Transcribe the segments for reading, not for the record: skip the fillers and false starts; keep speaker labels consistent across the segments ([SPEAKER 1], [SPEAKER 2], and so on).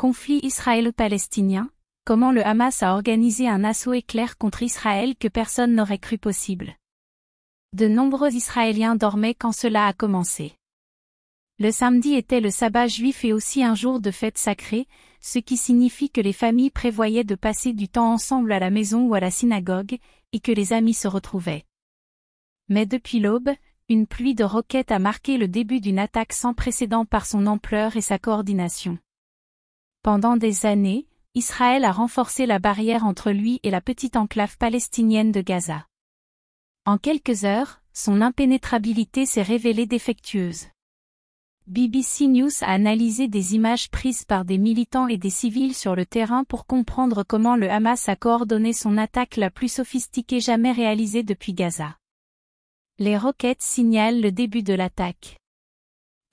[SPEAKER 1] Conflit israélo-palestinien, comment le Hamas a organisé un assaut éclair contre Israël que personne n'aurait cru possible. De nombreux Israéliens dormaient quand cela a commencé. Le samedi était le sabbat juif et aussi un jour de fête sacrée, ce qui signifie que les familles prévoyaient de passer du temps ensemble à la maison ou à la synagogue, et que les amis se retrouvaient. Mais depuis l'aube, une pluie de roquettes a marqué le début d'une attaque sans précédent par son ampleur et sa coordination. Pendant des années, Israël a renforcé la barrière entre lui et la petite enclave palestinienne de Gaza. En quelques heures, son impénétrabilité s'est révélée défectueuse. BBC News a analysé des images prises par des militants et des civils sur le terrain pour comprendre comment le Hamas a coordonné son attaque la plus sophistiquée jamais réalisée depuis Gaza. Les roquettes signalent le début de l'attaque.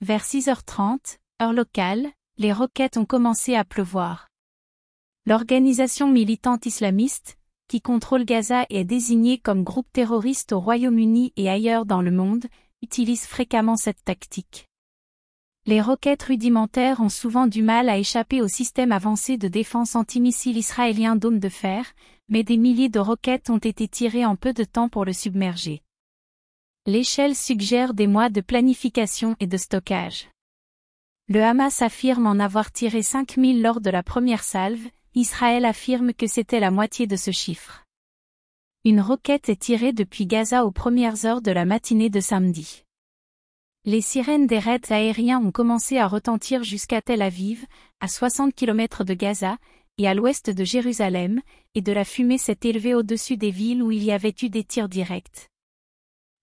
[SPEAKER 1] Vers 6h30, heure locale, les roquettes ont commencé à pleuvoir. L'organisation militante islamiste, qui contrôle Gaza et est désignée comme groupe terroriste au Royaume-Uni et ailleurs dans le monde, utilise fréquemment cette tactique. Les roquettes rudimentaires ont souvent du mal à échapper au système avancé de défense antimissile israélien Dôme de fer, mais des milliers de roquettes ont été tirées en peu de temps pour le submerger. L'échelle suggère des mois de planification et de stockage. Le Hamas affirme en avoir tiré 5000 lors de la première salve, Israël affirme que c'était la moitié de ce chiffre. Une roquette est tirée depuis Gaza aux premières heures de la matinée de samedi. Les sirènes des raids aériens ont commencé à retentir jusqu'à Tel Aviv, à 60 km de Gaza, et à l'ouest de Jérusalem, et de la fumée s'est élevée au-dessus des villes où il y avait eu des tirs directs.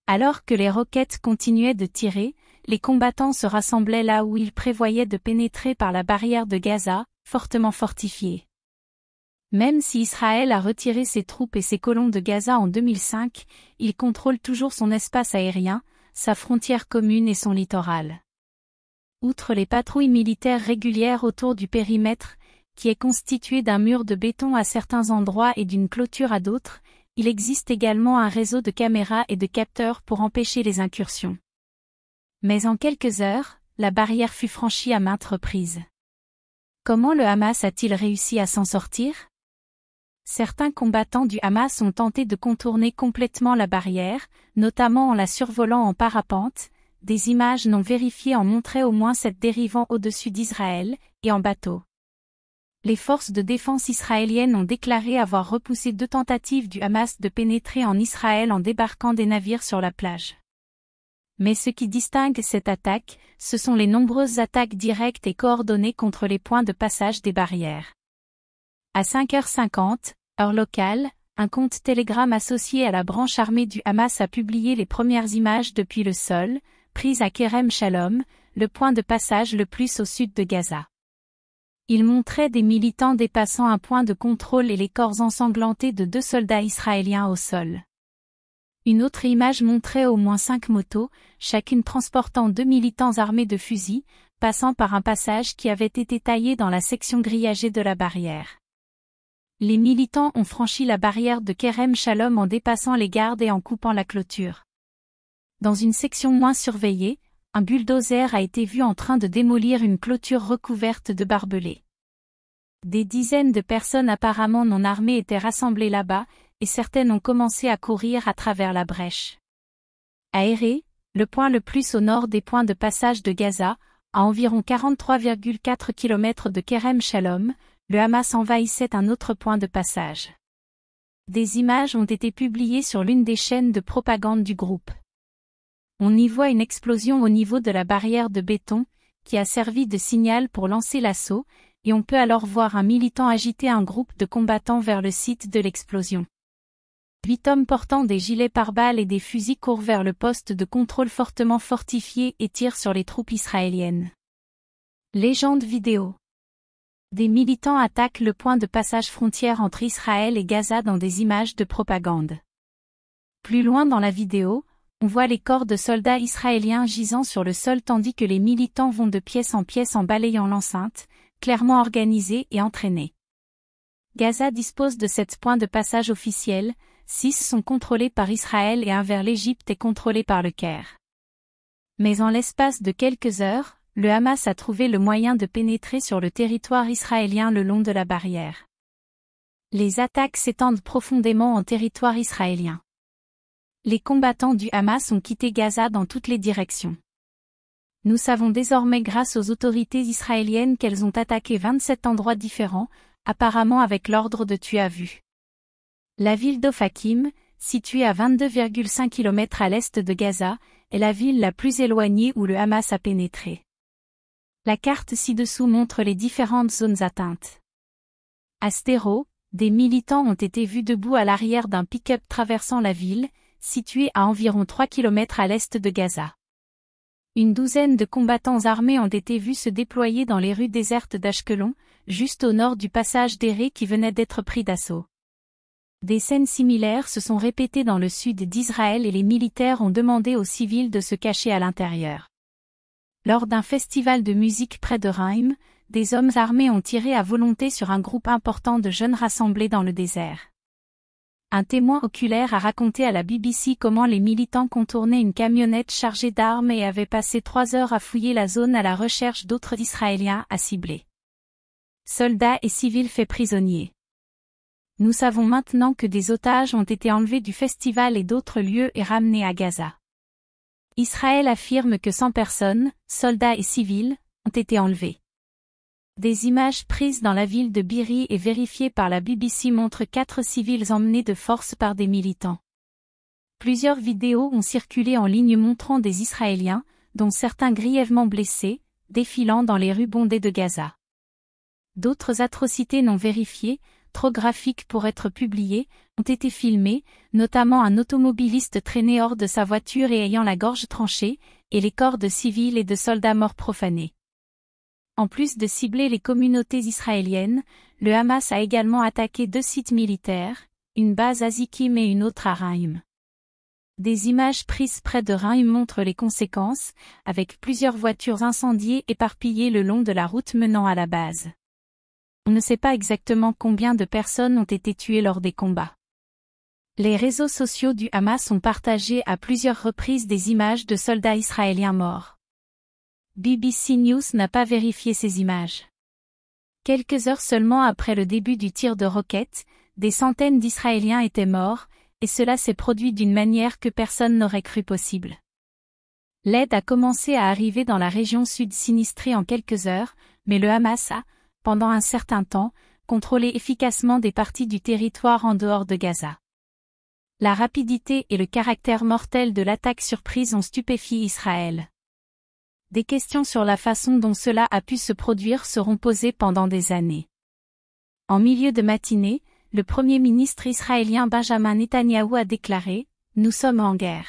[SPEAKER 1] Alors que les roquettes continuaient de tirer, les combattants se rassemblaient là où ils prévoyaient de pénétrer par la barrière de Gaza, fortement fortifiée. Même si Israël a retiré ses troupes et ses colons de Gaza en 2005, il contrôle toujours son espace aérien, sa frontière commune et son littoral. Outre les patrouilles militaires régulières autour du périmètre, qui est constitué d'un mur de béton à certains endroits et d'une clôture à d'autres, il existe également un réseau de caméras et de capteurs pour empêcher les incursions. Mais en quelques heures, la barrière fut franchie à maintes reprises. Comment le Hamas a-t-il réussi à s'en sortir? Certains combattants du Hamas ont tenté de contourner complètement la barrière, notamment en la survolant en parapente. Des images non vérifiées en montraient au moins 7 dérivant au-dessus d'Israël, et en bateau. Les forces de défense israéliennes ont déclaré avoir repoussé 2 tentatives du Hamas de pénétrer en Israël en débarquant des navires sur la plage. Mais ce qui distingue cette attaque, ce sont les nombreuses attaques directes et coordonnées contre les points de passage des barrières. À 5h50, heure locale, un compte Telegram associé à la branche armée du Hamas a publié les premières images depuis le sol, prises à Kerem Shalom, le point de passage le plus au sud de Gaza. Il montrait des militants dépassant un point de contrôle et les corps ensanglantés de 2 soldats israéliens au sol. Une autre image montrait au moins 5 motos, chacune transportant 2 militants armés de fusils, passant par un passage qui avait été taillé dans la section grillagée de la barrière. Les militants ont franchi la barrière de Kerem Shalom en dépassant les gardes et en coupant la clôture. Dans une section moins surveillée, un bulldozer a été vu en train de démolir une clôture recouverte de barbelés. Des dizaines de personnes apparemment non armées étaient rassemblées là-bas, et certaines ont commencé à courir à travers la brèche. À Eré, le point le plus au nord des points de passage de Gaza, à environ 43,4 km de Kerem Shalom, le Hamas envahissait un autre point de passage. Des images ont été publiées sur l'une des chaînes de propagande du groupe. On y voit une explosion au niveau de la barrière de béton, qui a servi de signal pour lancer l'assaut, et on peut alors voir un militant agiter un groupe de combattants vers le site de l'explosion. 8 hommes portant des gilets pare-balles et des fusils courent vers le poste de contrôle fortement fortifié et tirent sur les troupes israéliennes. Légende vidéo. Des militants attaquent le point de passage frontière entre Israël et Gaza dans des images de propagande. Plus loin dans la vidéo, on voit les corps de soldats israéliens gisant sur le sol tandis que les militants vont de pièce en pièce en balayant l'enceinte, clairement organisés et entraînés. Gaza dispose de 7 points de passage officiels, 6 sont contrôlés par Israël et un vers l'Égypte est contrôlé par le Caire. Mais en l'espace de quelques heures, le Hamas a trouvé le moyen de pénétrer sur le territoire israélien le long de la barrière. Les attaques s'étendent profondément en territoire israélien. Les combattants du Hamas ont quitté Gaza dans toutes les directions. Nous savons désormais grâce aux autorités israéliennes qu'elles ont attaqué 27 endroits différents, apparemment avec l'ordre de tuer à vue. La ville d'Ofakim, située à 22,5 km à l'est de Gaza, est la ville la plus éloignée où le Hamas a pénétré. La carte ci-dessous montre les différentes zones atteintes. À Sderot, des militants ont été vus debout à l'arrière d'un pick-up traversant la ville, située à environ 3 km à l'est de Gaza. Une douzaine de combattants armés ont été vus se déployer dans les rues désertes d'Ashkelon, juste au nord du passage d'Éré qui venait d'être pris d'assaut. Des scènes similaires se sont répétées dans le sud d'Israël et les militaires ont demandé aux civils de se cacher à l'intérieur. Lors d'un festival de musique près de Reim, des hommes armés ont tiré à volonté sur un groupe important de jeunes rassemblés dans le désert. Un témoin oculaire a raconté à la BBC comment les militants contournaient une camionnette chargée d'armes et avaient passé 3 heures à fouiller la zone à la recherche d'autres Israéliens à cibler. Soldats et civils faits prisonniers. Nous savons maintenant que des otages ont été enlevés du festival et d'autres lieux et ramenés à Gaza. Israël affirme que 100 personnes, soldats et civils, ont été enlevés. Des images prises dans la ville de Biri et vérifiées par la BBC montrent 4 civils emmenés de force par des militants. Plusieurs vidéos ont circulé en ligne montrant des Israéliens, dont certains grièvement blessés, défilant dans les rues bondées de Gaza. D'autres atrocités non vérifiées, trop graphiques pour être publiées, ont été filmées, notamment un automobiliste traîné hors de sa voiture et ayant la gorge tranchée, et les corps de civils et de soldats morts profanés. En plus de cibler les communautés israéliennes, le Hamas a également attaqué 2 sites militaires, une base à Zikim et une autre à Reim. Des images prises près de Reim montrent les conséquences, avec plusieurs voitures incendiées éparpillées le long de la route menant à la base. On ne sait pas exactement combien de personnes ont été tuées lors des combats. Les réseaux sociaux du Hamas ont partagé à plusieurs reprises des images de soldats israéliens morts. BBC News n'a pas vérifié ces images. Quelques heures seulement après le début du tir de roquettes, des centaines d'Israéliens étaient morts, et cela s'est produit d'une manière que personne n'aurait cru possible. L'aide a commencé à arriver dans la région sud sinistrée en quelques heures, mais le Hamas a, pendant un certain temps, contrôlé efficacement des parties du territoire en dehors de Gaza. La rapidité et le caractère mortel de l'attaque surprise ont stupéfié Israël. Des questions sur la façon dont cela a pu se produire seront posées pendant des années. En milieu de matinée, le Premier ministre israélien Benjamin Netanyahou a déclaré « Nous sommes en guerre ».